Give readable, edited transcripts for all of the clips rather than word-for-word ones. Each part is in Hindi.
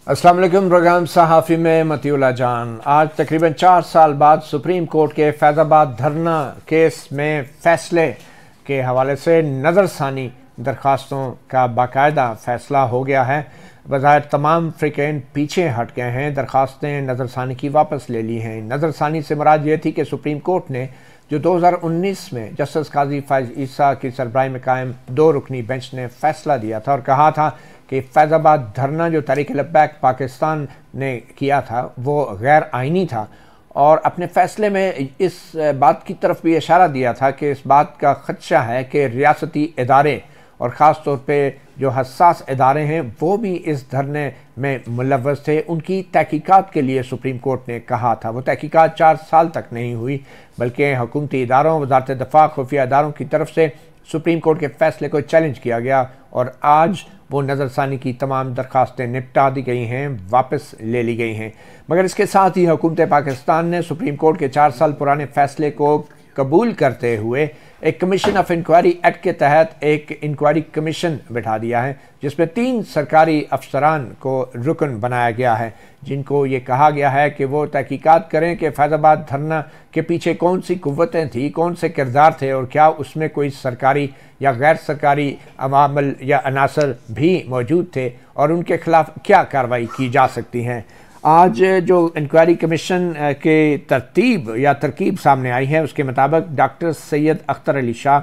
अस्सलाम वालेकुम। प्रोग्राम सहाफ़ी में मतीउल्लाह जान। आज तकरीबन 4 साल बाद सुप्रीम कोर्ट के फैज़ाबाद धरना केस में फ़ैसले के हवाले से नज़रसानी दरख्वास्तों का बाकायदा फ़ैसला हो गया है। बज़ाहिर तमाम फ़रीक़ैन पीछे हट गए हैं, दरख्वास्तें नज़रसानी की वापस ले ली हैं। नज़रसानी से मुराद ये थी कि सुप्रीम कोर्ट ने जो 2019 में जस्टिस काजी फ़ाइज़ ईसा की सरबराही में कायम 2 रुकनी बेंच ने फ़ैसला दिया था और कहा था कि फैज़ाबाद धरना जो तहरीक लब्बैक पाकिस्तान ने किया था वो गैर आइनी था, और अपने फ़ैसले में इस बात की तरफ भी इशारा दिया था कि इस बात का ख़दशा है कि रियासती इदारे और ख़ास तौर पे जो हसास इदारे हैं वो भी इस धरने में मुलव्वस थे। उनकी तहकीकात के लिए सुप्रीम कोर्ट ने कहा था। वो तहकीकात 4 साल तक नहीं हुई, बल्कि हुकूमती इदारों, वज़ारत दफ़ा, खुफिया इदारों की तरफ से सुप्रीम कोर्ट के फ़ैसले को चैलेंज किया गया और आज वो नज़रसानी की तमाम दरख्वास्तें निपटा दी गई हैं, वापस ले ली गई हैं। मगर इसके साथ ही हुकूमत पाकिस्तान ने सुप्रीम कोर्ट के 4 साल पुराने फ़ैसले को कबूल करते हुए एक कमीशन ऑफ इंक्वायरी एक्ट के तहत एक इंक्वायरी कमीशन बिठा दिया है, जिसमें 3 सरकारी अफसरान को रुकन बनाया गया है, जिनको ये कहा गया है कि वो तहकीकात करें कि फैज़ाबाद धरना के पीछे कौन सी कुव्वतें थी, कौन से किरदार थे और क्या उसमें कोई सरकारी या गैर सरकारी अवामल या अनासर भी मौजूद थे और उनके खिलाफ क्या कार्रवाई की जा सकती हैं। आज जो इंक्वायरी कमीशन के तरकीब सामने आई है उसके मुताबिक डॉक्टर सैयद अख्तर अली शाह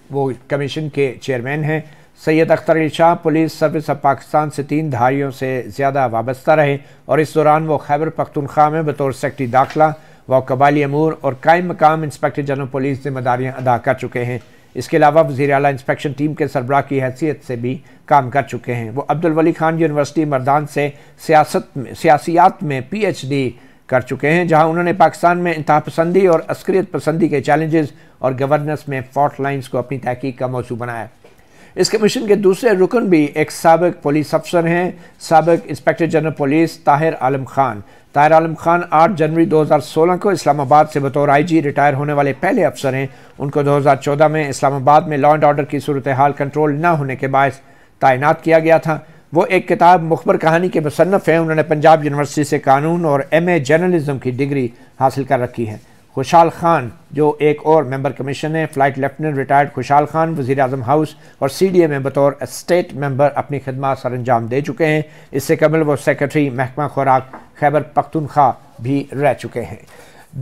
वो कमीशन के चेयरमैन हैं। Syed Akhtar Ali Shah police service of Pakistan से 3 दहाइयों से ज़्यादा वाबस्ता रहे और इस दौरान वो खैबर पख्तूनख्वा में बतौर सेक्रेटरी दाखिला व कबाली अमूर और कायम मकाम इंस्पेक्टर जनरल पुलिस जिम्मेदारियाँ अदा कर चुके हैं। इसके अलावा वज़ीर आला इंस्पेक्शन टीम के सरबराह की हैसियत से भी काम कर चुके हैं। वो अब्दुल वली खान यूनिवर्सिटी मर्दान से सियासियात में PhD कर चुके हैं, जहां उन्होंने पाकिस्तान में इंतहा पसंदी और अस्करियत पसंदी के चैलेंजेस और गवर्नेंस में फॉल्ट लाइन्स को अपनी तहकीक का मौजू बनाया। इस कमीशन के दूसरे रुकन भी एक साबिक पुलिस अफसर हैं, साबिक इंस्पेक्टर जनरल पुलिस ताहिर आलम खान। ताहिर आलम खान 8 जनवरी 2016 को इस्लामाबाद से बतौर IG रिटायर होने वाले पहले अफसर हैं। उनको 2014 में इस्लामाबाद में लॉ एंड ऑर्डर की सूरत हाल कंट्रोल न होने के बायस तैनात किया गया था। वो एक किताब मुखबर कहानी के मुसन्नफ़ हैं। उन्होंने पंजाब यूनिवर्सिटी से कानून और MA जर्नलिज्म की डिग्री हासिल कर रखी है। खुशहाल खान जो एक और मेंबर कमीशन है, फ़्लाइट लेफ्टिनेंट रिटायर्ड खुशहाल खान वज़ीर आज़म हाउस और CDA में बतौर स्टेट मेंबर अपनी खिदमत सर अंजाम दे चुके हैं। इससे कबल वो सेक्रेटरी महकमा खुराक खैबर पख्तूनख्वा भी रह चुके हैं।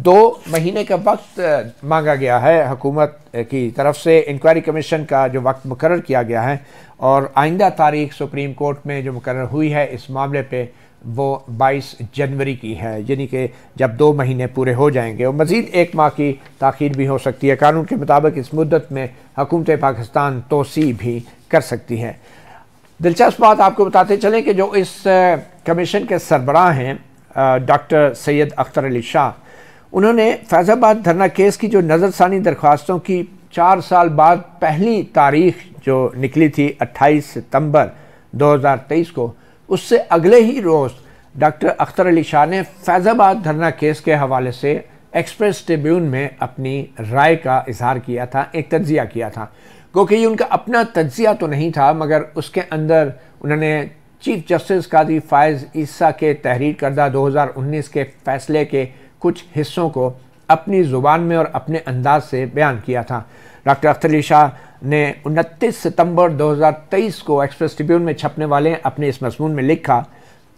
2 महीने का वक्त मांगा गया है हुकूमत की तरफ से। इंक्वायरी कमीशन का जो वक्त मुकर्रर किया गया है और आइंदा तारीख सुप्रीम कोर्ट में जो मुकर्रर हुई है इस मामले पे वो 22 जनवरी की है, यानी कि जब 2 महीने पूरे हो जाएंगे और मज़ीद 1 माह की ताख़ीर भी हो सकती है। कानून के मुताबिक इस मुद्दत में हुकूमत पाकिस्तान तोसी भी कर सकती है। दिलचस्प बात आपको बताते चलें कि जो इस कमीशन के सरबराह हैं डॉक्टर सैयद अख्तर अली शाह, उन्होंने फैज़ाबाद धरना केस की जो नज़रसानी दरख्वास्तों की 4 साल बाद पहली तारीख जो निकली थी 28 सितंबर 2023 को, उससे अगले ही रोज़ डॉक्टर अख्तर अली शाह ने फैज़ाबाद धरना केस के हवाले से एक्सप्रेस ट्रिब्यून में अपनी राय का इजहार किया था, एक तज्ज़िया किया था। क्योंकि ये उनका अपना तज्ज़िया तो नहीं था, मगर उसके अंदर उन्होंने चीफ जस्टिस काजी फ़ाइज़ ईसा के तहरीर करदा 2019 के फ़ैसले के कुछ हिस्सों को अपनी ज़ुबान में और अपने अंदाज से बयान किया था। डॉक्टर अख्तर अली शाह ने 29 सितंबर 2023 को एक्सप्रेस ट्रिब्यून में छपने वाले अपने इस मज़मून में लिखा,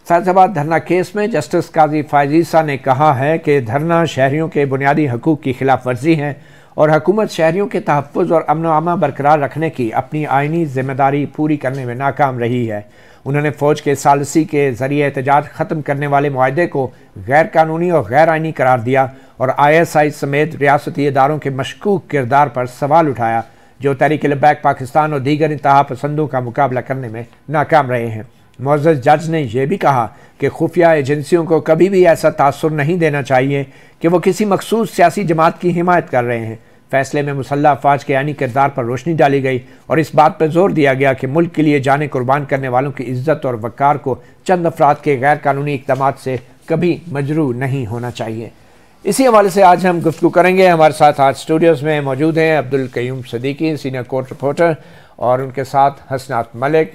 फैज़ाबाद धरना केस में जस्टिस काजी फ़ाइज़ ईसा ने कहा है कि धरना शहरियों के बुनियादी हकूक़ की खिलाफ वर्जी है और हुकूमत शहरियों के तहफ़्फ़ुज़ और अमन व अमा बरकरार रखने की अपनी आइनी ज़िम्मेदारी पूरी करने में नाकाम रही है। उन्होंने फ़ौज के सालसी के ज़रिए एहतजाज ख़त्म करने वाले मुआहदे को गैर कानूनी और गैर आइनी करार दिया और ISI समेत रियासती इदारों के मशकूक किरदार पर सवाल उठाया, जो तहरीक लब्बैक पाकिस्तान और दीगर इंतहा पसंदों का मुकाबला करने में नाकाम रहे हैं। मुअज़्ज़ज़ जज ने यह भी कहा कि खुफिया एजेंसियों को कभी भी ऐसा तासुर नहीं देना चाहिए कि वो किसी मखसूस सियासी जमात की हिमायत कर रहे हैं। फैसले में मुसल्लह अफवाज के आइनी किरदार पर रोशनी डाली गई और इस बात पर जोर दिया गया कि मुल्क के लिए जाने कुर्बान करने वालों की इज्जत और वक़ार को चंद अफराद के गैर कानूनी इक़दाम से कभी मजरू नहीं होना चाहिए। इसी हवाले से आज हम गुफ्तगू करेंगे। हमारे साथ आज स्टूडियोज़ में मौजूद हैं Abdul Qayyum Siddiqui, senior court reporter, और उनके साथ हसनात मलिक,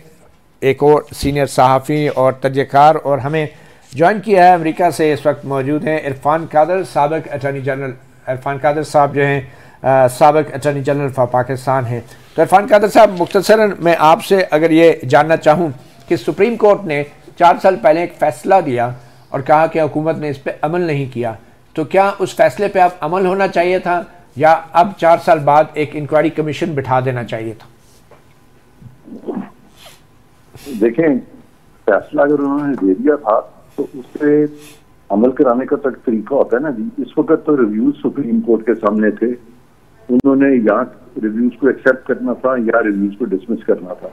एक और सीनियर सहाफ़ी और तजकार, और हमें ज्वाइन किया है अमेरिका से इस वक्त मौजूद हैं इरफान कादर, साबिक अटॉर्नी जनरल। इरफान कादर साहब जो हैं साबिक अटॉर्नी जनरल फॉर पाकिस्तान हैं। तो इरफान कादर साहब, मुख्तसरन मैं आपसे अगर ये जानना चाहूँ कि सुप्रीम कोर्ट ने 4 साल पहले एक फ़ैसला दिया और कहा कि हुकूमत ने इस पर अमल नहीं किया, तो क्या उस फैसले पे अब अमल होना चाहिए था या अब 4 साल बाद एक इंक्वायरी कमीशन बिठा देना चाहिए था? देखें, फैसला अगर उन्होंने दे दिया था तो उससे अमल कराने का तक तरीका होता है ना जी। इस वक्त तो रिव्यूज सुप्रीम कोर्ट के सामने थे, उन्होंने या रिव्यूज को एक्सेप्ट करना था या रिव्यूज को डिसमिस करना था।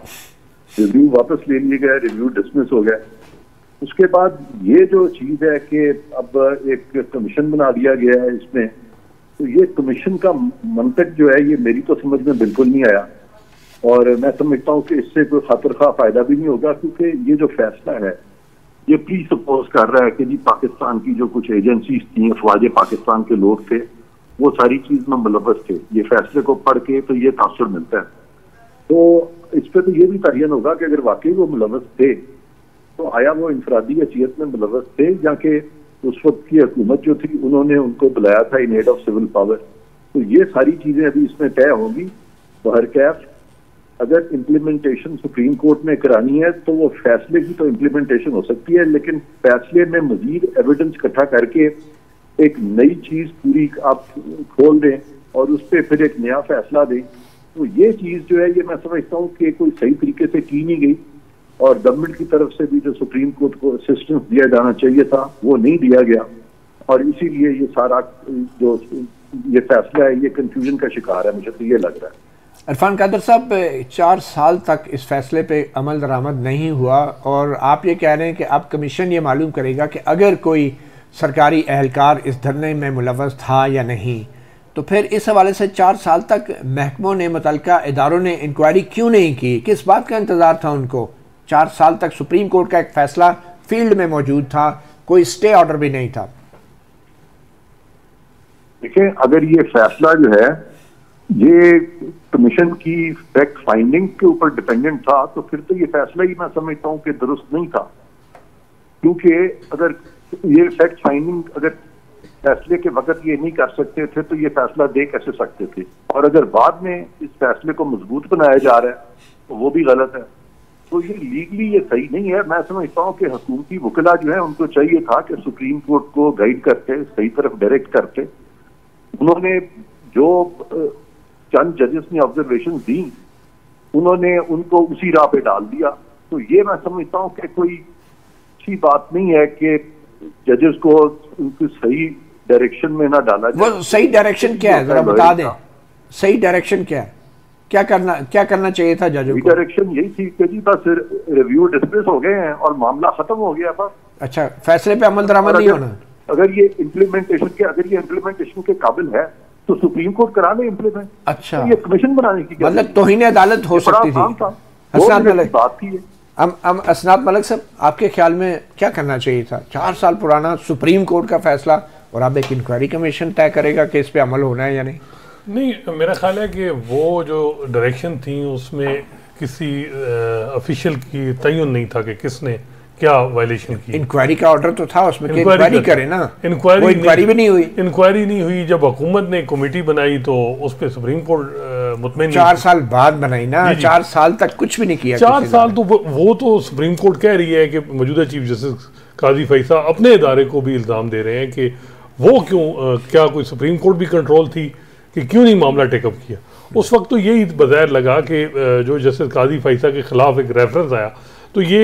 रिव्यू वापस ले लिए गए, रिव्यू डिसमिस हो गया। उसके बाद ये जो चीज है कि अब एक कमीशन बना दिया गया है इसमें, तो ये कमीशन का मंतक जो है ये मेरी तो समझ में बिल्कुल नहीं आया, और मैं समझता हूँ कि इससे कोई खातिर खा फायदा भी नहीं होगा, क्योंकि ये जो फैसला है ये प्री सपोज कर रहा है कि जी पाकिस्तान की जो कुछ एजेंसीज थी, अफवाज पाकिस्तान के लोग थे, वो सारी चीज में मुलव्वस थे। ये फैसले को पढ़ के तो ये तासुर मिलता है। तो इस पर तो ये भी तयन होगा कि अगर वाकई वो मुलव्वस थे तो आया वो इंफरादी हैसियत में मुलव्वस थे, या कि उस वक्त की हुकूमत जो थी उन्होंने उनको बुलाया था इन एड ऑफ सिविल पावर। तो ये सारी चीजें अभी इसमें तय होंगी। बहरकैफ अगर इम्प्लीमेंटेशन सुप्रीम कोर्ट ने करानी है तो वो फैसले की तो इम्प्लीमेंटेशन हो सकती है, लेकिन फैसले में मजीद एविडेंस इकट्ठा करके एक नई चीज पूरी आप खोल दें और उस पर फिर एक नया फैसला दें, तो ये चीज जो है ये मैं समझता हूँ कि कोई सही तरीके से की नहीं गई, और गवर्नमेंट की तरफ से भी जो सुप्रीम कोर्ट को असिस्टेंस दिया जाना चाहिए था वो नहीं दिया गया, और इसीलिए ये सारा जो ये फैसला है ये कंफ्यूजन का शिकार है, मुझे तो ये लग रहा है। इरफान कादर साहब, 4 साल तक इस फैसले पे अमल दरामद नहीं हुआ, और आप ये कह रहे हैं कि अब कमीशन ये मालूम करेगा कि अगर कोई सरकारी एहलकार इस धरने में मुलव्वस था या नहीं, तो फिर इस हवाले से 4 साल तक महकमों ने, मुतल्लिका इदारों ने इंक्वायरी क्यों नहीं की? किस बात का इंतज़ार था उनको? 4 साल तक सुप्रीम कोर्ट का एक फैसला फील्ड में मौजूद था, कोई स्टे ऑर्डर भी नहीं था। देखिए, अगर ये फैसला जो है ये कमीशन की फैक्ट फाइंडिंग के ऊपर डिपेंडेंट था तो फिर तो ये फैसला ही मैं समझता हूँ कि दुरुस्त नहीं था, क्योंकि अगर ये फैक्ट फाइंडिंग अगर फैसले के वक्त ये नहीं कर सकते थे तो ये फैसला दे कैसे सकते थे, और अगर बाद में इस फैसले को मजबूत बनाया जा रहा है तो वो भी गलत है। तो ये लीगली ये सही नहीं है। मैं समझता हूँ कि हुकूमती वकला जो है उनको चाहिए था कि सुप्रीम कोर्ट को गाइड करते, सही तरफ डायरेक्ट करते। उन्होंने जो चंद जजेस ने ऑब्जर्वेशन दी, उन्होंने उनको उसी राह पे डाल दिया। तो ये मैं समझता हूँ कि कोई अच्छी बात नहीं है कि जजेस को उनकी सही डायरेक्शन में ना डाला जाए। वो सही डायरेक्शन क्या है, जरा बता दें। सही डायरेक्शन क्या है? क्या करना चाहिए था जजों को? डायरेक्शन यही थी कि जी बस रिव्यू डिस्मिस हो गए हैं और मामला खत्म हो गया बस। अच्छा, फैसले पे अमल दरामद नहीं होना। अगर ये इम्प्लीमेंटेशन के काबिल है तो सुप्रीम कोर्ट करा ले इम्प्लीमेंट। अच्छा, तो ये कमीशन बनाने की मतलब तौहीन अदालत हो सकती थी। असनाद मलिक बात की है। असनाद मलिक साहब, आपके ख्याल में क्या करना चाहिए था? 4 साल पुराना सुप्रीम कोर्ट का फैसला और अब एक इंक्वायरी कमीशन तय करेगा कि इस पे अमल होना है या नहीं? नहीं, मेरा ख्याल है कि वो जो डायरेक्शन थी उसमें किसी ऑफिशियल की तयन नहीं था कि किसने क्या वायलेशन की। इंक्वायरी का ऑर्डर तो था उसमें, इंक्वायरी करे ना। इंक्वायरी भी नहीं हुई। इंक्वायरी नहीं हुई। जब हुकूमत ने कमेटी बनाई तो उस पर सुप्रीम कोर्ट मुतमईन 4 साल बाद बनाई ना। 4 साल तक कुछ भी नहीं किया। 4 साल तो वो तो सुप्रीम कोर्ट कह रही है कि मौजूदा चीफ जस्टिस काजी फैसा अपने इदारे को भी इल्ज़ाम दे रहे हैं कि वो क्यों, क्या कोई सुप्रीम कोर्ट भी कंट्रोल थी कि क्यों नहीं मामला टेकअप किया। उस वक्त तो यही बज़ाहिर लगा कि जो जस्टिस काजी फैसा के खिलाफ एक रेफरेंस आया तो ये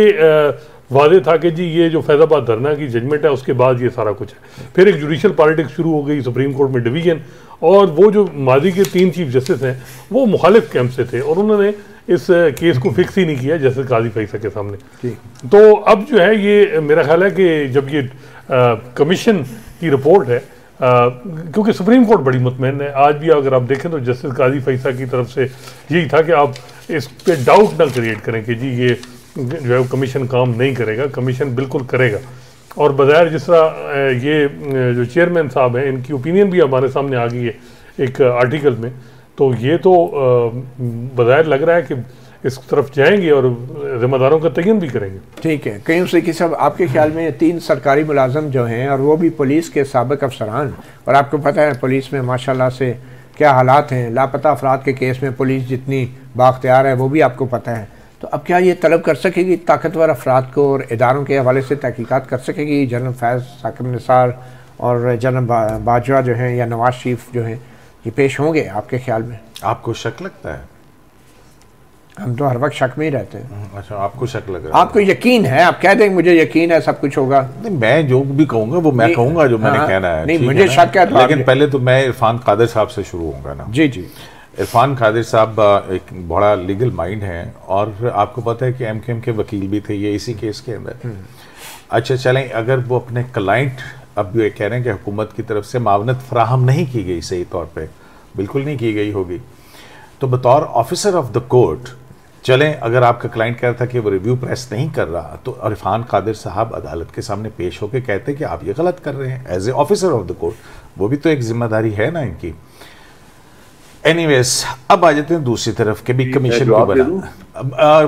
वादे था कि जी ये जो फैज़ाबाद धरना की जजमेंट है उसके बाद ये सारा कुछ है। फिर एक जुडिशल पॉलिटिक्स शुरू हो गई, सुप्रीम कोर्ट में डिवीजन, और वो जो माजी के 3 चीफ जस्टिस हैं वो मुखालिफ कैंप से थे और उन्होंने इस केस को फिक्स ही नहीं किया जस्टिस काजी फैसा के सामने। तो अब जो है ये मेरा ख्याल है कि जब ये कमीशन की रिपोर्ट है, क्योंकि सुप्रीम कोर्ट बड़ी मुतमईन है, आज भी अगर आप देखें तो जस्टिस काजी फैसा की तरफ से यही था कि आप इस पे डाउट ना क्रिएट करें कि जी ये जो है कमीशन काम नहीं करेगा, कमीशन बिल्कुल करेगा। और बज़ाहिर जिस तरह ये जो चेयरमैन साहब हैं इनकी ओपिनियन भी हमारे सामने आ गई है एक आर्टिकल में, तो ये तो बज़ाहिर लग रहा है कि इस तरफ जाएंगे और जिम्मेदारों का तयन भी करेंगे। ठीक है, कहीं सिद्दीकी साहब, आपके ख्याल में 3 सरकारी मुलाजम जो हैं और वो भी पुलिस के साबिक अफसरान, और आपको पता है पुलिस में माशाल्लाह से क्या हालात हैं, लापता अफराद के केस में पुलिस जितनी बाख्तियार है वो भी आपको पता है, तो अब क्या ये तलब कर सकेगी ताकतवर अफराद को और इदारों के हवाले से तहकीकात कर सकेगी? जनरल फैज़, साकिब निसार और जनरल बाजवा जो हैं या नवाज शरीफ जो हैं, ये पेश होंगे आपके ख्याल में? आपको शक लगता है? हम तो हर वक्त शक में ही रहते हैं। अच्छा, आपको शक लग रहा है? आपको यकीन है? आप कह देंगे मुझे यकीन है सब कुछ होगा। नहीं, मैं जो भी कहूँगा वो मैं कहूँगा जो मैंने कहना है। नहीं, मुझे शक है, लेकिन पहले तो मैं इरफान कादिर साहब से शुरू होऊंगा ना। जी जी। इरफान कादिर साहब एक बड़ा लीगल माइंड है और आपको पता है कि एमकेएम के वकील भी थे ये इसी केस के अंदर। अच्छा चलें, अगर वो अपने क्लाइंट अब ये कह रहे हैं कि हुकूमत की तरफ से मावनत फराहम नहीं की गई, सही तौर पे बिल्कुल नहीं की गई होगी, तो बतौर ऑफिसर ऑफ द कोर्ट चलें, अगर आपका क्लाइंट कह रहा था कि वो रिव्यू प्रेस नहीं कर रहा, तो इरफान कादिर साहब अदालत के सामने पेश होकर कहते कि आप ये गलत कर रहे हैं as a officer of the court. वो भी तो एक जिम्मेदारी है ना इनकी। एनीवेज, अब आ जाते हैं दूसरी तरफ के भी कमीशन को बना।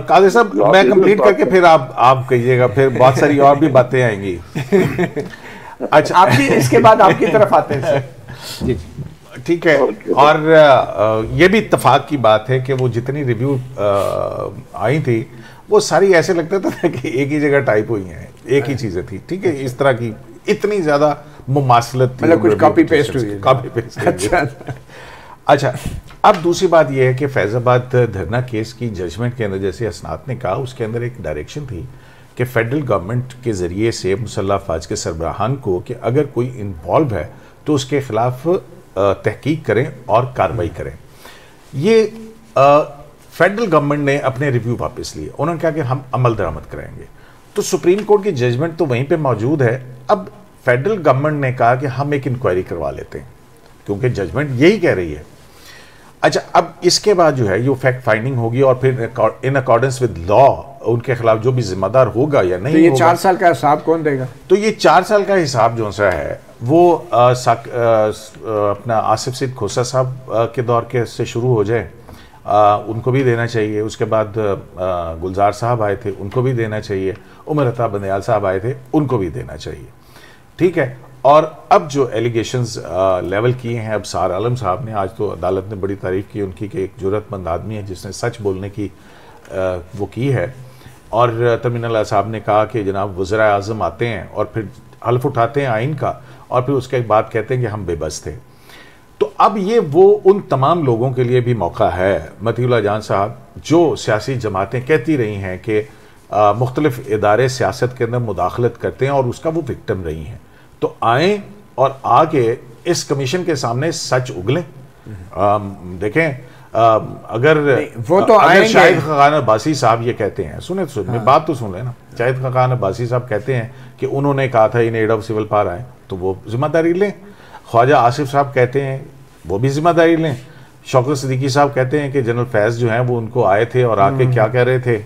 कादिर साहब, मैं कंप्लीट करके फिर आप कहिएगा, फिर बहुत सारी और भी बातें आएंगी। अच्छा, आपकी इसके बाद आपकी तरफ आते हैं जी। ठीक है। और ये भी इत्तेफाक की बात है कि वो जितनी रिव्यू आई थी वो सारी ऐसे लगता था कि एक ही जगह टाइप हुई हैं, एक ही चीजें थी। ठीक है, इस तरह की इतनी ज्यादा मुमासलत थी, मतलब कुछ कॉपी पेस्ट हुई, कॉपी पेस्ट। अच्छा, अब दूसरी बात यह है कि फैजाबाद धरना केस की जजमेंट के अंदर, जैसे असनात ने कहा, उसके अंदर एक डायरेक्शन थी कि फेडरल गवर्नमेंट के जरिए से मुसल्लह अफवाज के सरबराहान को कि अगर कोई इन्वॉल्व है तो उसके खिलाफ तहकीक करें और कार्रवाई करें। ये फेडरल गवर्नमेंट ने अपने रिव्यू वापस लिए, उन्होंने कहा कि हम अमल दरामद कराएंगे। तो सुप्रीम कोर्ट की जजमेंट तो वहीं पे मौजूद है। अब फेडरल गवर्नमेंट ने कहा कि हम एक इंक्वायरी करवा लेते हैं, क्योंकि जजमेंट यही कह रही है। अच्छा, अब इसके बाद जो है ये फैक्ट फाइंडिंग होगी और फिर इन अकॉर्डेंस विद लॉ उनके खिलाफ जो भी जिम्मेदार होगा या नहीं, तो ये 4 साल का हिसाब कौन देगा? तो ये 4 साल का हिसाब जो सा है वो अपना आसिफ सिद्दीक खोसा साहब के दौर के से शुरू हो जाए, उनको भी देना चाहिए। उसके बाद गुलजार साहब आए थे, उनको भी देना चाहिए। उमर अता बंदयाल साहब आए थे, उनको भी देना चाहिए। ठीक है। और अब जो एलिगेशंस लेवल किए हैं, अब सार आलम साहब ने, आज तो अदालत ने बड़ी तारीफ की उनकी कि एक जुर्रतमंद आदमी है जिसने सच बोलने की वो की है। और तमीन साहब ने कहा कि जनाब वज़ीर आज़म आते हैं और फिर हल्फ उठाते हैं आइन का और फिर उसके बाद कहते हैं कि हम बेबस थे। तो अब ये वो उन तमाम लोगों के लिए भी मौका है, मतीउल्लाह जान साहब, जो सियासी जमातें कहती रही हैं कि मुख्तलिफ इदारे सियासत के अंदर मुदाखलत करते हैं और उसका वो विक्टिम रही हैं, तो आए और आके इस कमीशन के सामने सच उगलें। देखें, अगर वो तो अगर शाहिद खान अब्बासी साहब ये कहते हैं, सुने बात तो सुन लेना, शाहिद खान अब्बासी साहब कहते हैं कि उन्होंने कहा था इन एड ऑफ सिविल पावर आए, तो वो जिम्मेदारी लें। ख्वाजा आसिफ साहब कहते हैं, वो भी जिम्मेदारी लें। शौकत सिद्दीकी साहब कहते हैं कि जनरल फैज़ जो हैं वो उनको आए थे और आके क्या कह रहे थे,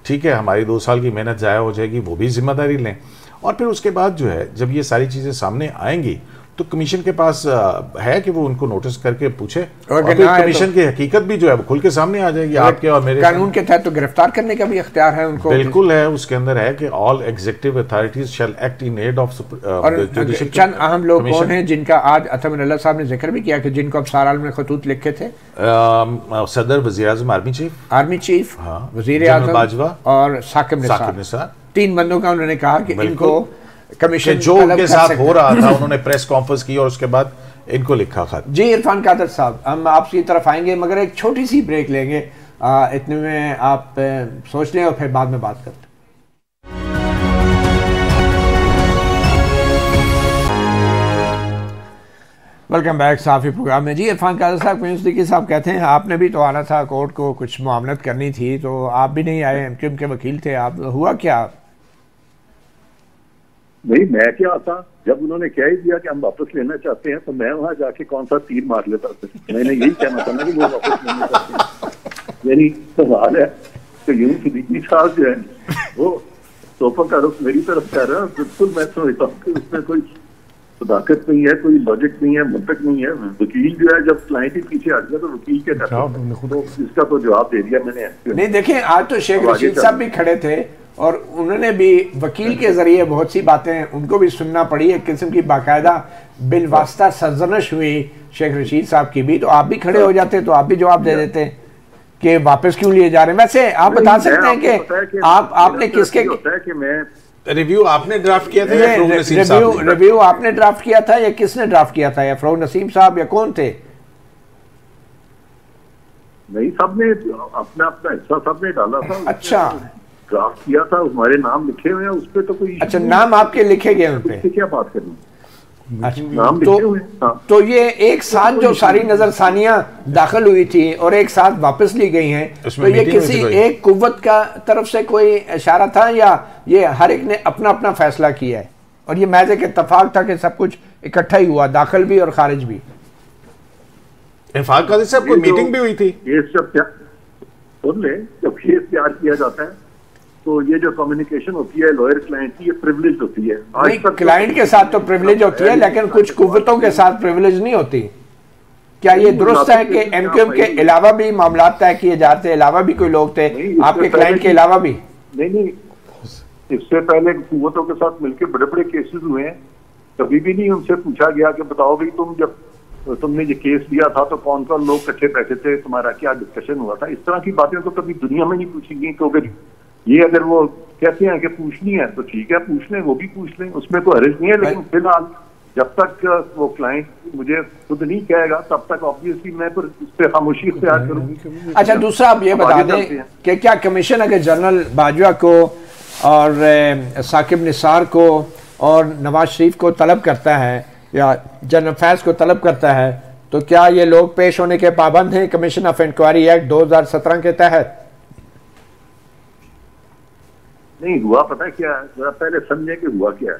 ठीक है, हमारी 2 साल की मेहनत ज़ाया हो जाएगी, वो भी जिम्मेदारी लें। और फिर उसके बाद जो है जब ये सारी चीज़ें सामने आएंगी तो कमीशन के पास है कि वो उनको नोटिस करके पूछे, और कमीशन की हकीकत भी जो है वो खुल के सामने आ जाएगी आपके और मेरे। कानून के तहत तो गिरफ्तार करने का भी इख्तियार है उनको, बिल्कुल है, उसके अंदर है कि all executive authorities shall act in aid of. चंद अहम लोग कौन हैं जिनका आज अतमिन साहब ने जिक्र भी किया कि जिनको अब सार आलम ने खतूत लिखे थे? सदर, वज़ीर आज़म, आर्मी चीफ, वज़ीर आज़म बाजवा और साकिब निसार, 3 बंदों का उन्होंने कहा कि इनको कमीशन जो उनके साथ हो रहा था, उन्होंने प्रेस कॉन्फ्रेंस की और उसके बाद इनको लिखा खत। जी इरफान कादिर साहब, हम आपकी तरफ आएंगे मगर एक छोटी सी ब्रेक लेंगे, इतने में आप सोच लें और फिर बाद में बात करते हैं। वेलकम बैक साफी प्रोग्राम में। जी इरफान कादिर साहब, सिद्दीकी साहब कहते हैं आपने भी तो आना था कोर्ट को, कुछ मामलत करनी थी, तो आप भी नहीं आए, क्योंकि वकील थे आप, हुआ क्या? नहीं, मैं क्या आता, जब उन्होंने कह ही दिया कि हम वापस लेना चाहते हैं तो मैं वहां जाके कौन सा तीर मार लेता था। मैंने यही कहना था ना कि वो वापस लेना चाहते हैं। यानी सवाल है तो यूं सिद्दीकी साहब जो है वो तोहफा का रुख मेरी तरफ कर रहा है, बिल्कुल मैं समझता हूँ कि उसमें कोई सदाकत नहीं है, कोई लॉजिक नहीं है, मंतक नहीं है। वकील जो है जब क्लाइंट ही पीछे हट गया तो वकील के तो इसका तो जवाब दे दिया मैंने। नहीं देखिए, आज तो शेख रशीद साहब भी खड़े थे और उन्होंने भी वकील के जरिए बहुत सी बातें उनको भी सुनना पड़ी, एक किस्म की बाकायदा बिलवास्ता सरजनश हुई शेख रशीद साहब की भी। तो आप भी खड़े हो जाते तो आप भी जवाब दे देते कि वापस क्यों लिए जा रहे हैं। वैसे आप बता सकते हैं कि आपने किसके रिव्यू आपने ड्राफ्ट किया था या फरोग नसीम साहब? रिव्यू आपने ड्राफ्ट किया था या किसने ड्राफ्ट किया था, या फरोग नसीम साहब या कौन थे? नहीं, सबने अपना अपना हिस्सा सबने डाला था। अच्छा, ड्राफ्ट किया था, हमारे नाम लिखे हुए हैं उस पे तो कोई। अच्छा, नाम आपके लिखे गए उन पे? क्या बात करनी। अच्छा, नाम लिखे हुए हैं। हाँ। तो ये एक साथ जो सारी नजरसानियां दाखिल हुई थी और एक साथ वापस ली गई हैं, तो ये किसी एक कुव्वत का तरफ से कोई इशारा था या ये हर एक ने अपना अपना फैसला किया है और ये महज एक इत्तेफाक था कि सब कुछ इकट्ठा ही हुआ, दाखिल भी और खारिज भी? इरफान काजी साहब कोई मीटिंग भी हुई थी? ये सब क्या सुन ले, जब केस तैयार किया जाता है तो ये जो कम्युनिकेशन होती है लॉयर क्लाइंट की, ये प्रिविलेज होती है। नहीं, क्लाइंट के साथ तो प्रिविलेज होती है, लेकिन कुछ कुव्वतों के साथ प्रिविलेज नहीं होती। क्या ये दुरुस्त है कि एमक्यूएम के अलावा भी मामला तय किए जाते, अलावा भी कोई लोग थे आपके क्लाइंट के अलावा भी? नहीं, इससे पहले कुव्वतों के साथ मिलकर बड़े बड़े केसेस हुए हैं, कभी भी नहीं उनसे पूछा गया कि बताओ भाई तुम जब तुमने ये केस लिया था तो कौन कौन लोग इकट्ठे बैठे थे, तुम्हारा क्या डिस्कशन हुआ था। इस तरह की बातें तो कभी दुनिया में नहीं पूछी गई। तो अगर ये अगर वो कहते हैं कि पूछनी है तो ठीक है, पूछ लें, वो भी पूछ लें, उसमें कोई हर्ज नहीं है। लेकिन फिलहाल जब तक वो क्लाइंट मुझे खुद नहीं कहेगा तब तक ऑब्वियसली मैं फिर उस पर खामोशी इख्तियार करूँ। अच्छा, दूसरा आप ये बता दें कि क्या कमीशन अगर जनरल बाजवा को और साकिब निसार को और नवाज शरीफ को तलब करता है या जनरल फैज को तलब करता है, तो क्या ये लोग पेश होने के पाबंद हैं कमीशन ऑफ इंक्वायरी एक्ट 2017 के तहत? नहीं हुआ, पता है क्या है, जरा पहले समझे कि हुआ क्या है।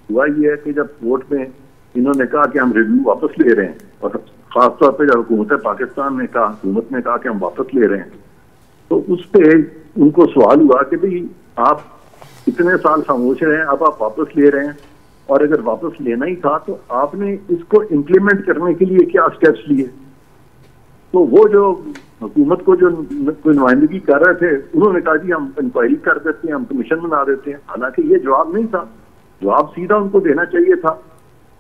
हुआ ये है कि जब कोर्ट में इन्होंने कहा कि हम रिव्यू वापस ले रहे हैं, और खासतौर पे जब हुकूमत पाकिस्तान ने कहा, हुकूमत ने कहा कि हम वापस ले रहे हैं, तो उस पे उनको सवाल हुआ कि भाई आप इतने साल खामोश रहे हैं, अब आप वापस ले रहे हैं, और अगर वापस लेना ही था तो आपने इसको इम्प्लीमेंट करने के लिए क्या स्टेप्स लिए। तो वो जो हुकूमत को जो कोई नुमाइंदगी कर रहे थे उन्होंने कहा जी हम इंक्वायरी कर देते हैं, हम कमीशन बना देते हैं। हालांकि ये जवाब नहीं था, जवाब सीधा उनको देना चाहिए था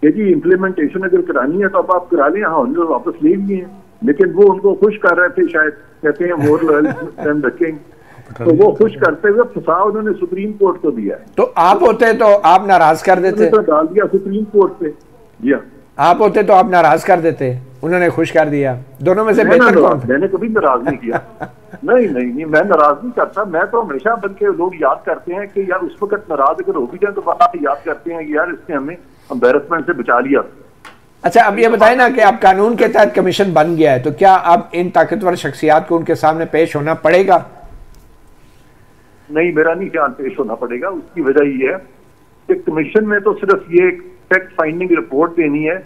कि जी इम्प्लीमेंटेशन अगर करानी है तो अब आप करा लें, हाँ उन्होंने वापस ले लिए हैं। लेकिन वो उनको खुश कर रहे थे, शायद कहते हैं मोर लॉयल रखेंगे, तो वो खुश करते हुए फंसा उन्होंने सुप्रीम कोर्ट को दिया है। तो आप होते तो आप नाराज कर देते? तो डाल दिया सुप्रीम कोर्ट पे। जी आप होते तो आप नाराज कर देते, उन्होंने खुश कर दिया। दोनों में से बेहतर कौन था? मैंने कभी नाराज नहीं किया। नहीं, मैं नाराज नहीं करता। मैं तो हमेशा, बल्कि लोग याद करते हैं कि यार उस वक्त नाराज अगर हो भी जाए तो बात याद करते हैं कि यार इसने हमें एम्बैरेसमेंट से बचा लिया। अच्छा, अब ये बताएं ना कि अब कानून के तहत कमीशन बन गया है, तो क्या अब इन ताकतवर शख्सियात को उनके सामने पेश होना पड़ेगा? नहीं, मेरा नहीं ख्याल पेश होना पड़ेगा। उसकी वजह ये है कि कमीशन में तो सिर्फ ये एक फैक्ट फाइंडिंग रिपोर्ट देनी है,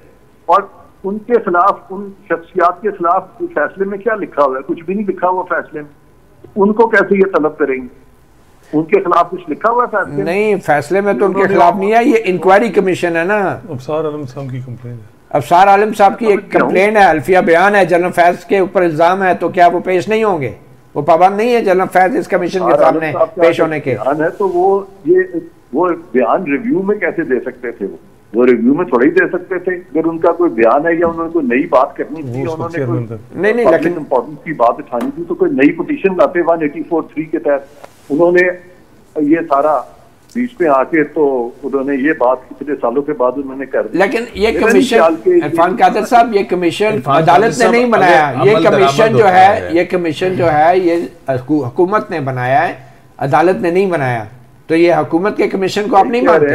और उनके खिलाफ, उन शख्सियात के खिलाफ फैसले में क्या लिखा हुआ है? कुछ भी नहीं लिखा हुआ फैसले में। उनको कैसे ये तलब करेंगे? उनके खिलाफ कुछ लिखा हुआ है फैसले में? नहीं, फैसले में तो उनके खिलाफ नहीं है, ये इंक्वायरी कमीशन है ना। अफसार आलम साहब की कंप्लेन है। अफसार आलम साहब की एक कंप्लेन है, अल्फिया बयान है, जनरल फैज के ऊपर इल्जाम है, तो क्या वो पेश नहीं होंगे? वो पाबंद नहीं है जनरल फैज इस कमीशन के सामने पेश होने के? बयान है तो वो बयान रिव्यू में कैसे दे सकते थे? वो रिव्यू में थोड़ा ही दे सकते थे। अगर उनका कोई बयान है या उन्होंने कोई नई बात करनी थी, उन्होंने नहीं लेकिन इम्पोर्टेंस की बात उठानी थी, तो कोई नई पिटीशन लाते 184(3) के तहत। उन्होंने ये सारा बीच में आके तो उन्होंने ये बात कितने सालों के बाद उन्होंने कर दी। लेकिन ये कमीशन, इरफान कादर साहब, ये कमीशन अदालत ने नहीं बनाया। ये कमीशन जो है ये हुकूमत ने बनाया है, अदालत ने नहीं बनाया। तो ये हुकूमत के कमीशन को आप नहीं मानते?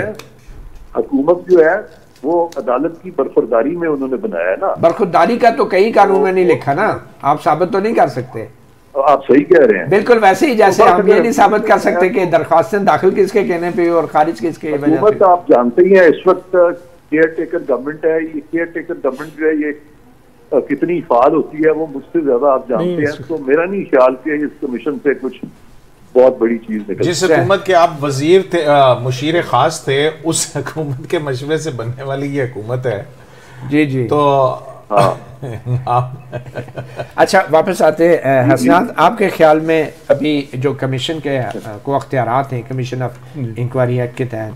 हुकूमत जो है वो अदालत की बरखुरदारी में उन्होंने बनाया है ना। बरखुरदारी का तो कई कानून में नहीं लिखा ना, आप साबित तो नहीं कर सकते। आप सही कह रहे हैं। बिल्कुल वैसे ही जैसे हम ये नहीं साबित कर सकते कि दरखास्तें दाखिल किसके कहने पे और खारिज किसके वजह से। आप जानते ही हैं इस वक्त केयर टेकर गवर्नमेंट है। ये केयर टेकर गवर्नमेंट जो है ये कितनी फाल होती है वो मुझसे ज्यादा आप जानते हैं। तो मेरा नहीं ख्याल कि इस कमीशन से कुछ बहुत बड़ी चीज निकल। जिस हुकूमत के आप वजीर थे, मुशीर खास थे, उस हुकूमत के मशवरे से बनने वाली ये हुकूमत है। जी जी। तो अच्छा, वापस आते हैं हसनात, आपके ख्याल में अभी जो कमीशन के को अख्तियारात हैं कमीशन ऑफ इंक्वायरी एक्ट के तहत,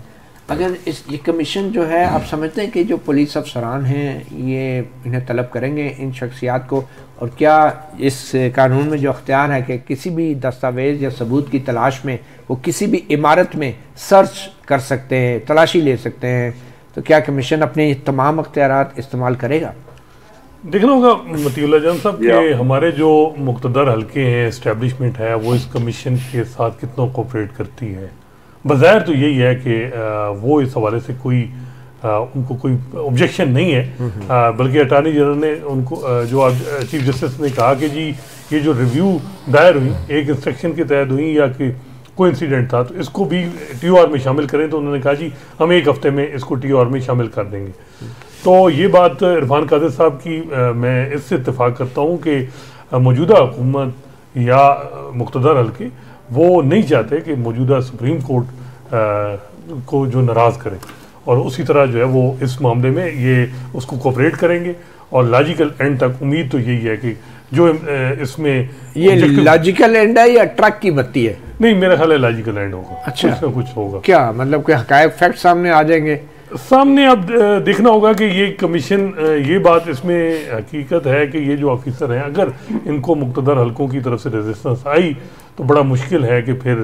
अगर ये कमीशन जो है, आप समझते हैं कि जो पुलिस अफसरान हैं ये इन्हें तलब करेंगे इन शख्सियात को, और क्या इस कानून में जो अख्तियार है कि किसी भी दस्तावेज़ या सबूत की तलाश में वो किसी भी इमारत में सर्च कर सकते हैं, तलाशी ले सकते हैं, तो क्या कमीशन अपने तमाम अख्तियारात इस्तेमाल करेगा? देखना होगा मतीउल्लाह जान साहब कि हमारे जो मुक़्तदर हल्के हैं, इस्टेब्लिशमेंट है, वो इस कमीशन के साथ कितना कोऑपरेट करती है। बज़ाहिर तो यही है कि वो इस हवाले से कोई उनको कोई ऑब्जेक्शन नहीं है, बल्कि अटॉर्नी जनरल ने उनको जो आज चीफ जस्टिस ने कहा कि जी ये जो रिव्यू दायर हुई एक इंस्ट्रक्शन के तहत हुई या कि कोई इंसिडेंट था, तो इसको भी TOR में शामिल करें, तो उन्होंने कहा जी हम 1 हफ्ते में इसको TOR में शामिल कर देंगे। तो ये बात इरफान कादिर साहब की मैं इससे इत्तेफाक करता हूँ कि मौजूदा हुकूमत या मुक़्तदर हल्के वो नहीं चाहते कि मौजूदा सुप्रीम कोर्ट को जो नाराज़ करें, और उसी तरह जो है वो इस मामले में ये उसको कोऑपरेट करेंगे, और लॉजिकल एंड तक उम्मीद तो यही है कि जो इसमें ये लॉजिकल एंड है या ट्रक की बत्ती है? नहीं, मेरा ख्याल है लॉजिकल एंड होगा। अच्छा, कुछ ना कुछ होगा। क्या मतलब कि हकायक फैक्ट सामने आ जाएंगे? सामने अब देखना होगा कि ये कमीशन, ये बात इसमें हकीकत है कि ये जो ऑफिसर हैं, अगर इनको मुक़्तदर हल्कों की तरफ से रेजिस्टेंस आई तो बड़ा मुश्किल है कि फिर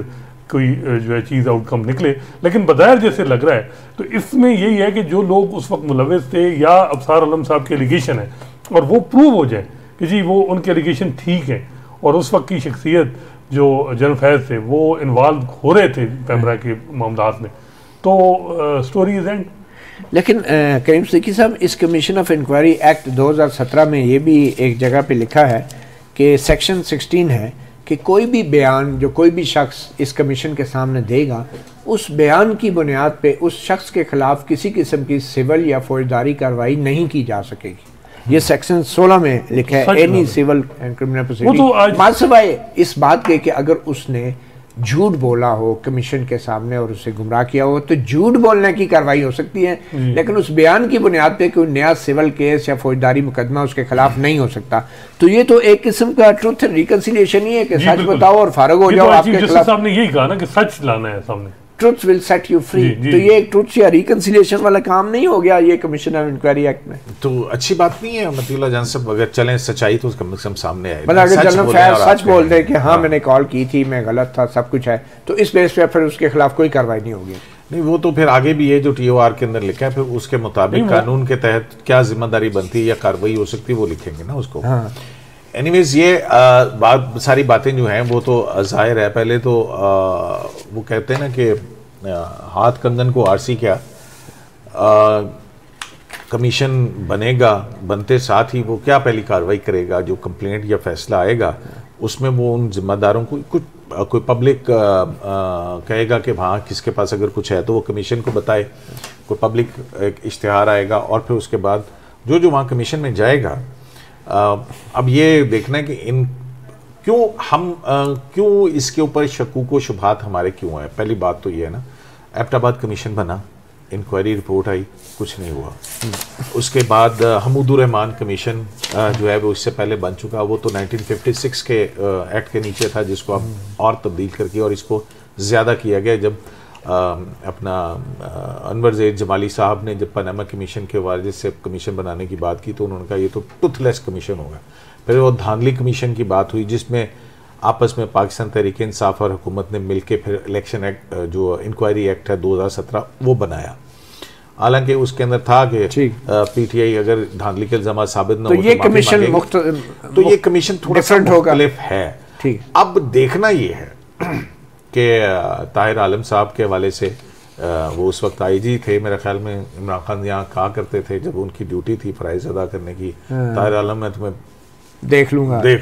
कोई जो है चीज़ आउटकम निकले। लेकिन बज़ाहिर जैसे लग रहा है तो इसमें यही है कि जो लोग उस वक्त मुलव्वस थे या अफसार आलम साहब के एलिगेशन है, और वो प्रूव हो जाए कि जी वो उनके एलिगेशन ठीक है, और उस वक्त की शख्सियत जो जनरल फैज़ थे वो इन्वॉल्व हो रहे थे पैमरा के मामलात में, तो स्टोरी इज एंड। लेकिन करीम सिद्दीकी साहब, इस कमीशन ऑफ इंक्वायरी एक्ट 2017 में ये भी एक जगह पे लिखा है कि सेक्शन 16 है कि कोई भी बयान जो कोई भी शख्स इस कमीशन के सामने देगा, उस बयान की बुनियाद पे उस शख्स के खिलाफ किसी किस्म की सिविल या फौजदारी कार्रवाई नहीं की जा सकेगी। ये सेक्शन 16 में लिखा है, any civil and criminal proceeding, मासिवाए इस बात के कि अगर उसने झूठ बोला हो कमीशन के सामने और उसे गुमराह किया हो, तो झूठ बोलने की कार्रवाई हो सकती है, लेकिन उस बयान की बुनियाद पे कोई नया सिविल केस या फौजदारी मुकदमा उसके खिलाफ नहीं हो सकता। तो ये तो एक किस्म का ट्रुथ रिकंसिलिएशन ही है कि सच बताओ और फारग हो जाओ। आपके खिलाफ साहब ने यही कहा ना कि सच लाना है सामने, truth will set you free. तो ये एक ट्रुथ या रिकंसिलिएशन वाला काम नहीं हो गया ये कमीशन ऑफ इंक्वायरी एक्ट में? तो अच्छी बात नहीं है मतीउल्लाह जान साहब, अगर चलें सच्चाई तो कम से कम सामने आए। मतलब अगर जनरल फैज सच बोल दे कि हाँ मैंने कॉल की थी, मैं गलत था, सब कुछ है, तो इस बेस पे फिर उसके खिलाफ कोई कार्रवाई नहीं होगी। नहीं, वो तो फिर आगे भी है जो TOR के अंदर लिखा है, फिर उसके मुताबिक कानून के तहत क्या जिम्मेदारी बनती है या कार्रवाई हो सकती है वो लिखेंगे ना उसको। एनीवेज ये बात, सारी बातें जो हैं वो तो जाहिर है। पहले तो वो कहते हैं ना कि हाथ कंगन को आरसी क्या, कमीशन बनेगा, बनते साथ ही वो क्या पहली कार्रवाई करेगा, जो कंप्लेंट या फैसला आएगा उसमें वो उन जिम्मेदारों को कुछ कोई पब्लिक कहेगा कि हाँ किसके पास अगर कुछ है तो वो कमीशन को बताए, कोई पब्लिक एक इश्तिहार आएगा, और फिर उसके बाद जो वहाँ कमीशन में जाएगा। अब ये देखना है कि इन क्यों इसके ऊपर शकूक व शुबहात हमारे क्यों है। पहली बात तो ये है ना, एबटाबाद कमीशन बना, इंक्वायरी रिपोर्ट आई, कुछ नहीं हुआ। उसके बाद हमीदुर रहमान कमीशन जो है वो इससे पहले बन चुका, वो तो 1956 के एक्ट के नीचे था, जिसको अब और तब्दील करके और इसको ज़्यादा किया गया। जब अपना अनवर ज़ैद जमाली साहब ने जब पनामा कमीशन के वारिस से कमीशन बनाने की बात की तो उन्होंने कहा ये तो टूथलेस कमीशन होगा। फिर वो धांधली कमीशन की बात हुई, जिसमें आपस में पाकिस्तान तहरीक इंसाफ और हुकूमत ने मिलकर फिर इलेक्शन एक्ट जो इंक्वायरी एक्ट है 2017 वो बनाया। हालांकि उसके अंदर था कि PTI अगर धांधली के इल्जाम साबित न हो तो ये कमीशन तो ये कमीशन थोड़ा डिफरेंट होगा है। ठीक, अब देखना ये है कि ताहिर आलम साहब के हवाले से वो उस वक्त IG थे, मेरे ख्याल में इमरान खान यहाँ कहा करते थे जब उनकी ड्यूटी थी फ़राइज़ अदा करने की, ताहिर आलम मैं तुम्हें देख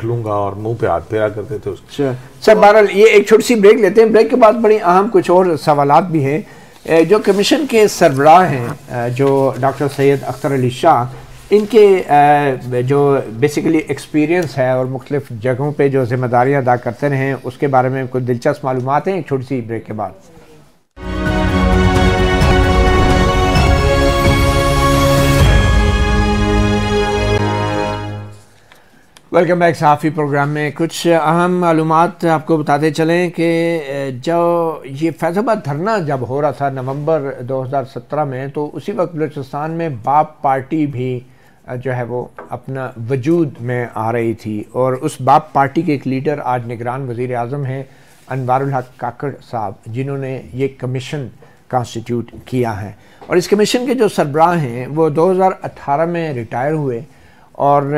लूंगा और मुंह पे हाथ फेरा करते थे उसके। सर बहरहाल ये एक छोटी सी ब्रेक लेते हैं, ब्रेक के बाद बड़ी अहम कुछ और सवालात भी हैं। जो कमीशन के सरबराह हैं जो डॉक्टर सैयद अख्तर अली शाह, इनके जो बेसिकली एक्सपीरियंस है और मुख्तलिफ जगहों पे जो जिम्मेदारियां अदा करते रहे हैं उसके बारे में कुछ दिलचस्प मालूमात हैं एक छोटी सी ब्रेक के बाद। Welcome back. सहाफ़ी प्रोग्राम में कुछ अहम मालूमात आपको बताते चलें कि जो ये फैज़ाबाद धरना जब हो रहा था नवंबर 2017 में, तो उसी वक्त बलूचिस्तान में बाप पार्टी भी जो है वो अपना वजूद में आ रही थी और उस बाप पार्टी के एक लीडर आज निगरान वज़ीर आज़म हैं अनवारुल हक काकड़ साहब, जिन्होंने ये कमीशन कॉन्स्टिट्यूट किया है। और इस कमीशन के जो सरबराह हैं वो 2018 में रिटायर हुए। और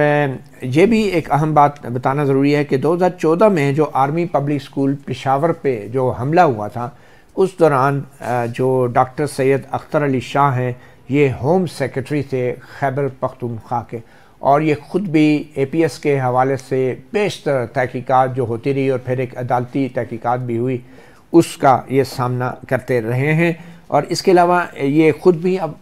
ये भी एक अहम बात बताना ज़रूरी है कि 2014 में जो आर्मी पब्लिक स्कूल पेशावर पे जो हमला हुआ था, उस दौरान जो डॉक्टर सैयद अख्तर अली शाह हैं, ये होम सेक्रेटरी थे खैबर पख्तूनख्वा के, और ये ख़ुद भी APS के हवाले से बेशतर तहकीकात जो होती रही और फिर एक अदालती तहकीकात भी हुई, उसका ये सामना करते रहे हैं। और इसके अलावा ये ख़ुद भी अब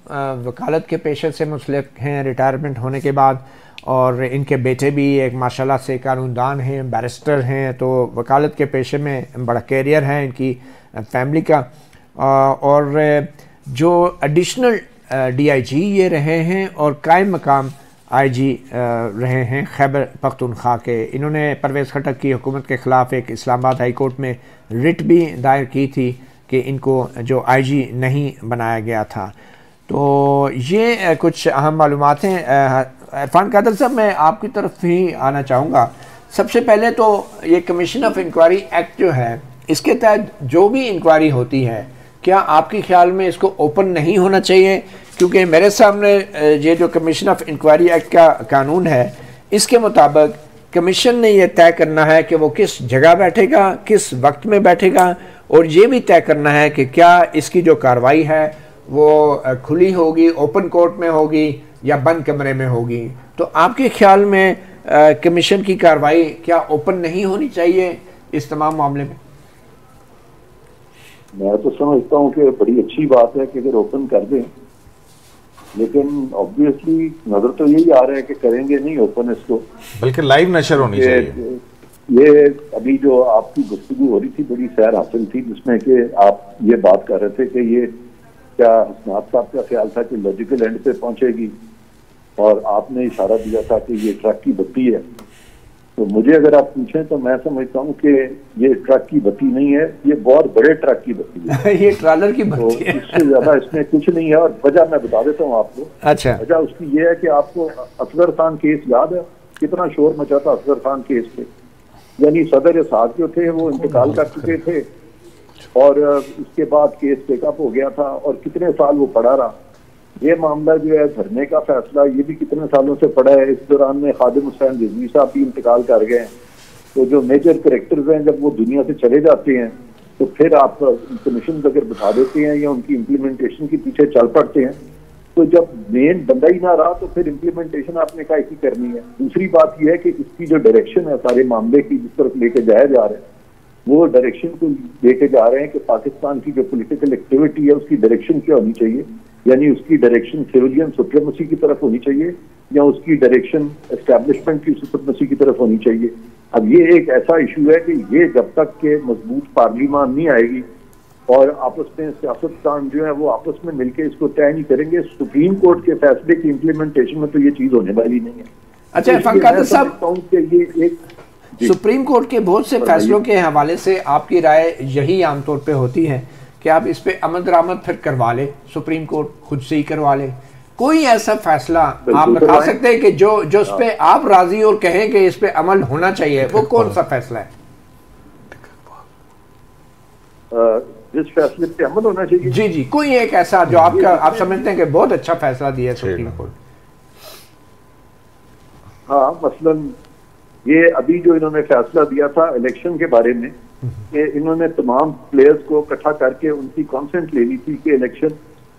वकालत के पेशे से मुंसलिक हैं रिटायरमेंट होने के बाद, और इनके बेटे भी एक माशाल्लाह से कानूनदान हैं, बैरिस्टर हैं, तो वकालत के पेशे में बड़ा कैरियर है इनकी फैमिली का। और जो एडिशनल DIG ये रहे हैं और कायम मकाम IG रहे हैं खैबर पख्तूनख्वा के। इन्होंने परवेज़ खट्टक की हुकूमत के ख़िलाफ़ एक इस्लामाबाद हाई कोर्ट में रिट भी दायर की थी कि इनको जो IG नहीं बनाया गया था। तो ये कुछ अहम मालूमात हैं। इरफान कादर साहब, मैं आपकी तरफ ही आना चाहूँगा। सबसे पहले तो ये कमीशन ऑफ इंक्वायरी एक्ट जो है, इसके तहत जो भी इंक्वायरी होती है, क्या आपके ख्याल में इसको ओपन नहीं होना चाहिए? क्योंकि मेरे सामने ये जो कमीशन ऑफ इंक्वायरी एक्ट का कानून है, इसके मुताबिक कमीशन ने यह तय करना है कि वो किस जगह बैठेगा, किस वक्त में बैठेगा, और ये भी तय करना है कि क्या इसकी जो कार्रवाई है वो खुली होगी, ओपन कोर्ट में होगी या बंद कमरे में होगी। तो आपके ख्याल में कमीशन की कार्रवाई क्या ओपन नहीं होनी चाहिए इस तमाम मामले में? मैं तो समझता हूँ कि बड़ी अच्छी बात है कि अगर ओपन कर दें, लेकिन ऑब्वियसली नजर तो यही आ रहा है कि करेंगे नहीं ओपन इसको, बल्कि लाइव नशर होनी चाहिए। ये अभी जो आपकी गुफ्तगू हो रही थी बड़ी सैर हासिल थी, जिसमें कि आप ये बात कर रहे थे कि ये क्या हसनात साहब का ख्याल था कि लॉजिकल एंड पे पहुंचेगी, और आपने इशारा दिया था कि ये ट्रक की बत्ती है। तो मुझे अगर आप पूछें तो मैं समझता हूँ कि ये ट्रक की बत्ती नहीं है, ये बहुत बड़े ट्रक की बत्ती है। ये ट्रैलर की बत्ती है। इससे ज्यादा इसमें कुछ नहीं है। और वजह मैं बता देता हूँ आपको। अच्छा। वजह उसकी ये है कि आपको असगर खान केस याद है, कितना शोर मचा था असगर खान केस पे। यानी सदर साहब जो थे वो इंतकाल कर चुके थे, और उसके बाद केस टेकअप हो गया था, और कितने साल वो पड़ा रहा। ये मामला जो है धरने का फैसला, ये भी कितने सालों से पड़ा है। इस दौरान में खादिम हुसैन रिजवी साहब भी इंतकाल कर गए। तो जो मेजर करेक्टर्स हैं जब वो दुनिया से चले जाते हैं, तो फिर आप कमीशन अगर बिठा देते हैं या उनकी इम्प्लीमेंटेशन के पीछे चल पड़ते हैं, तो जब मेन बंदा ही ना रहा तो फिर इम्प्लीमेंटेशन आपने क्या की करनी है। दूसरी बात यह है कि इसकी जो डायरेक्शन है सारे मामले की, जिस तरफ लेके जाया जा रहा है, वो डायरेक्शन को लेके जा रहे हैं कि पाकिस्तान की जो पॉलिटिकल एक्टिविटी है उसकी डायरेक्शन क्या होनी चाहिए। यानी उसकी डायरेक्शन सिविलियन सुप्रीमेसी की तरफ होनी चाहिए या उसकी डायरेक्शन एस्टैब्लिशमेंट की सुप्रीमेसी की तरफ होनी चाहिए। अब ये एक ऐसा इशू है कि ये जब तक के मजबूत पार्लियामान नहीं आएगी और आपस में सियासतदान जो है वो आपस में मिलकर इसको तय नहीं करेंगे, सुप्रीम कोर्ट के फैसले की इम्प्लीमेंटेशन में तो ये चीज होने वाली नहीं है। अच्छा, इरफान कादर साहब, ये एक सुप्रीम कोर्ट के बहुत से फैसलों के हवाले से आपकी राय यही आमतौर पे होती है कि आप इस पे अमल दरामद फिर करवा ले, सुप्रीम कोर्ट खुद से ही करवा ले। कोई ऐसा फैसला आप बता सकते हैं कि जो इस पे आप राजी और कहें कि इस पे अमल होना चाहिए, वो कौन सा फैसला है? जिस फैसले पे अमल होना चाहिए, जी जी, कोई एक ऐसा जो आपका आप समझते हैं कि बहुत अच्छा फैसला दिया सुप्रीम कोर्ट। हाँ, मसलन ये अभी जो इन्होंने फैसला दिया था इलेक्शन के बारे में, कि इन्होंने तमाम प्लेयर्स को इकट्ठा करके उनकी कॉन्सेंट लेनी थी कि इलेक्शन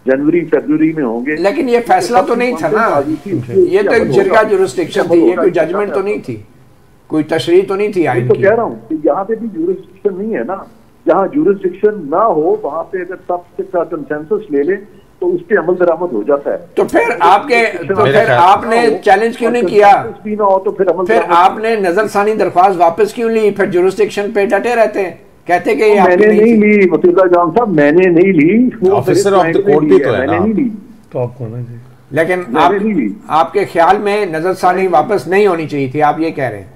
जनवरी-फरवरी में होंगे। लेकिन ये फैसला तो नहीं था ना, ये तो एक जिरगा जुरिस्डिक्शन थी, ये कोई जजमेंट तो नहीं थी, कोई तशरीह तो नहीं थी आइन की। तो कह रहा हूँ कि यहाँ पे भी जुरिस्डिक्शन नहीं है ना। जहाँ जुरिस्डिक्शन ना हो वहां पे अगर सब का कंसेंसस ले लें तो उस पर अमल दरामद हो जाता है। तो फिर आपने चैलेंज क्यों नहीं किया? भी ना हो तो फिर आपने नजरसानी दरख्वास्त वापस क्यों ली? फिर जुरिस्डिक्शन पे डटे रहते हैं, कहते कि ये मैंने नहीं ली मसूदा जान साहब, मैंने नहीं ली, ऑफिसर ऑफ द कोर्ट भी तो है ना, नहीं ली। तो आप कौन है जी? लेकिन आपके ख्याल में नजरसानी वापस नहीं होनी चाहिए थी, आप ये कह रहे हैं?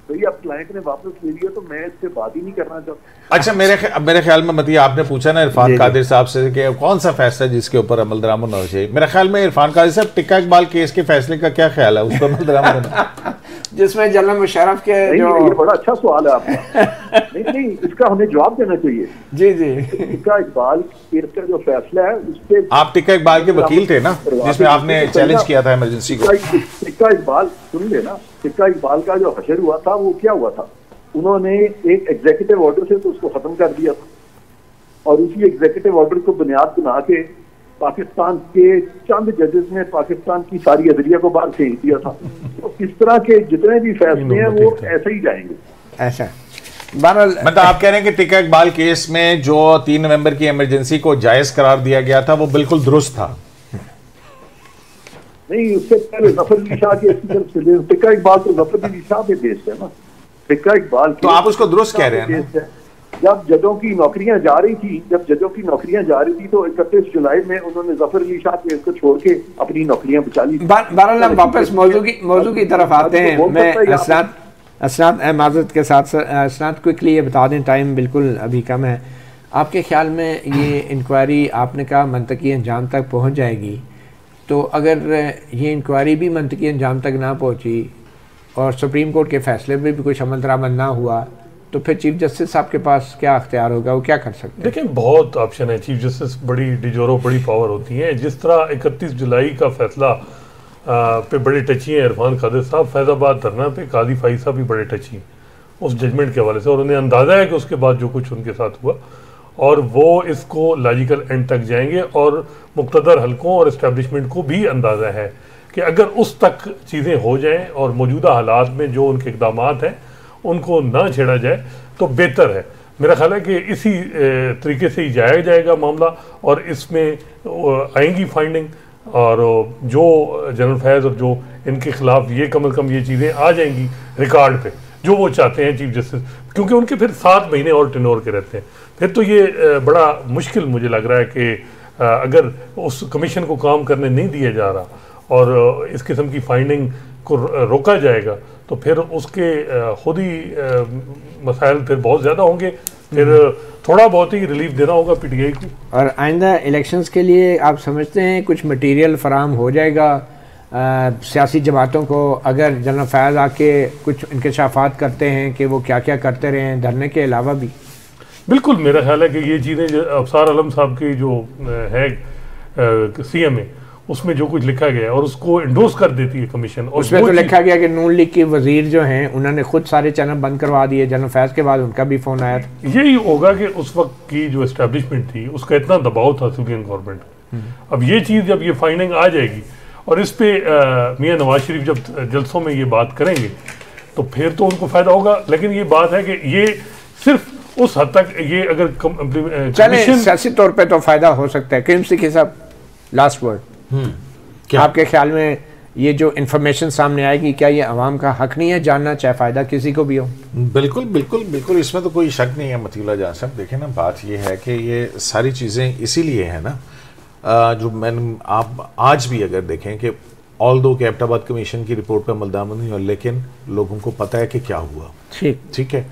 भैया अब क्लाइंट ने वापस ले लिया तो मैं इससे बात ही नहीं करना चाहता। अच्छा, मेरे ख्याल में मती आपने पूछा ना इरफान कादिर साहब से कि कौन सा फैसला जिसके ऊपर अमल दरामद होना चाहिए। मेरे ख्याल में इरफान कादिर साहब, टिक्का इकबाल केस के फैसले का क्या ख्याल है, उस पर अमल दरामद होना जिसमें जनरल मुशर्रफ के जो ये बड़ा अच्छा सवाल है आपका। नहीं, इसका हमें जवाब देना चाहिए। जी टिक्का इकबाल केस का जो फैसला है उस पे आप टिक्का इकबाल के वकील थे ना, जिसमें आपने चैलेंज किया था इमरजेंसी को। टिक्का इकबाल सुन लेना, टिक्का इकबाल का जो हशर हुआ था वो क्या हुआ था, उन्होंने एक एग्जीक्यूटिव ऑर्डर से तो उसको खत्म कर दिया था, और उसी एग्जीक्यूटिव ऑर्डर को बुनियाद बना के पाकिस्तान के चंद जजेस ने पाकिस्तान की सारी अदलिया को बाहर फेंक दिया था। तो इस तरह के जितने भी फैसले हैं वो ऐसे ही जाएंगे। ऐसा मतलब आप कह रहे हैं कि टिक्का इकबाल केस में जो 3 नवंबर की इमरजेंसी को जायज करार दिया गया था वो बिल्कुल दुरुस्त था? नहीं, उससे पहले जफर अली शाह के टिक्का इकबाल तो जफर अली शाह पे बेस्ड है ना। टिक्का इकबाल तो आप उसको दुरुस्त कह रहे हैं? जब जजों की नौकरियां जा रही थी तो 31 जुलाई में उन्होंने जफर अली शाह के को छोड़ के अपनी नौकरियां बचा ली। बहरहाल हम वापस मौजू की तरफ आते हैं। मैं असनाद माजरत के साथ असनाद क्विकली ये बता दें, टाइम बिल्कुल अभी कम है। आपके ख्याल में ये इंक्वायरी आपने कहा मंतकी अंजाम तक पहुँच जाएगी, तो अगर ये इंक्वायरी भी मंतकी अंजाम तक ना पहुँची और सुप्रीम कोर्ट के फैसले में भी कुछ अमल दरामद ना हुआ, तो फिर चीफ जस्टिस साहब के पास क्या अख्तियार होगा, वो क्या कर सकते हैं? देखिए, बहुत ऑप्शन है। चीफ जस्टिस बड़ी डिजोरो, बड़ी पावर होती है। जिस तरह 31 जुलाई का फैसला पे बड़े टची हैं इरफान कादिर साहब, फैज़ाबाद धरना पे कादी फाइज साहब भी बड़े टची हैं उस जजमेंट के हवाले से, और उन्हें अंदाज़ा है कि उसके बाद जो कुछ उनके साथ हुआ, और वो इसको लॉजिकल एंड तक जाएंगे, और मुक़्तदर हलकों और इस्टेब्लिशमेंट को भी अंदाज़ा है कि अगर उस तक चीज़ें हो जाएं और मौजूदा हालात में जो उनके इक़दाम हैं उनको ना छेड़ा जाए तो बेहतर है। मेरा ख्याल है कि इसी तरीके से ही जाया जाएगा मामला, और इसमें आएंगी फाइंडिंग, और जो जनरल फैज़ और जो इनके खिलाफ ये कम अज़ कम ये चीज़ें आ जाएंगी रिकॉर्ड पे जो वो चाहते हैं चीफ जस्टिस, क्योंकि उनके फिर 7 महीने और टेन्योर के रहते हैं। फिर तो ये बड़ा मुश्किल मुझे लग रहा है कि अगर उस कमीशन को काम करने नहीं दिया जा रहा और इस किस्म की फाइंडिंग को रोका जाएगा, तो फिर उसके खुद ही मसाइल फिर बहुत ज़्यादा होंगे। फिर थोड़ा बहुत ही रिलीफ देना होगा पीटीआई को। और आइंदा इलेक्शंस के लिए आप समझते हैं कुछ मटेरियल फराम हो जाएगा सियासी जमातों को, अगर जनरल फैज़ आके कुछ इंकशाफात करते हैं कि वो क्या क्या करते रहे हैं धरने के अलावा भी? बिल्कुल, मेरा ख्याल है कि ये चीज़ें अफसार आलम साहब की जो है CMA, उसमें जो कुछ लिखा गया है और उसको इंडोर्स कर देती है कमीशन, और उसमें तो लिखा गया कि नून लीग के वजीर जो हैं उन्होंने खुद सारे चैनल बंद करवा दिए। जनरल फैज़ के बाद उनका भी फ़ोन आया था। यही होगा कि उस वक्त की जो एस्टेब्लिशमेंट थी उसका इतना दबाव था सिविलियन गवर्नमेंट। अब ये चीज़ जब ये फाइंडिंग आ जाएगी और इस पे मियां नवाज शरीफ जब जलसों में ये बात करेंगे तो फिर तो उनको फ़ायदा होगा। लेकिन ये बात है कि ये सिर्फ उस हद तक ये अगर चले सियासी तौर पे तो फ़ायदा हो सकता है। करीम सिक्की साहब, लास्ट वर्ड, आपके ख्याल में ये जो इन्फॉर्मेशन सामने आएगी, क्या ये अवाम का हक नहीं है जानना, चाहे फ़ायदा किसी को भी हो? बिल्कुल बिल्कुल बिल्कुल, इसमें तो कोई शक नहीं है मतीउल्लाह जान साहब। देखें ना, बात ये है कि ये सारी चीज़ें इसीलिए हैं ना, जो मैंने आप आज भी अगर देखें कि ऑल्दो कि एबटाबाद कमीशन की रिपोर्ट पर अमलदामन नहीं हुआ, लेकिन लोगों को पता है कि क्या हुआ। ठीक है।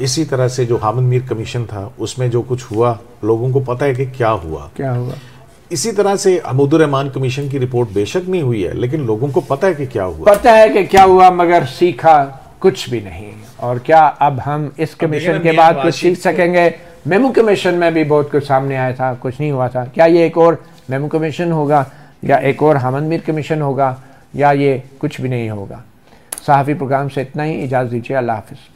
इसी तरह से जो हामिद मीर कमीशन था उसमें जो कुछ हुआ लोगों को पता है कि क्या हुआ। इसी तरह से हमीदुर रहमान कमीशन की रिपोर्ट बेशक नहीं हुई है, लेकिन लोगों को पता है कि क्या हुआ, मगर सीखा कुछ भी नहीं। और क्या अब हम इस कमीशन के बाद कुछ सीख सकेंगे? मेमू कमीशन में भी बहुत कुछ सामने आया था, कुछ नहीं हुआ था। क्या ये एक और मेमू कमीशन होगा, या एक और हामिद मीर कमीशन होगा, या ये कुछ भी नहीं होगा? सहाफ़ी प्रोग्राम से इतना ही, इजाज़त दीजिए। अल्लाह हाफ़िज़।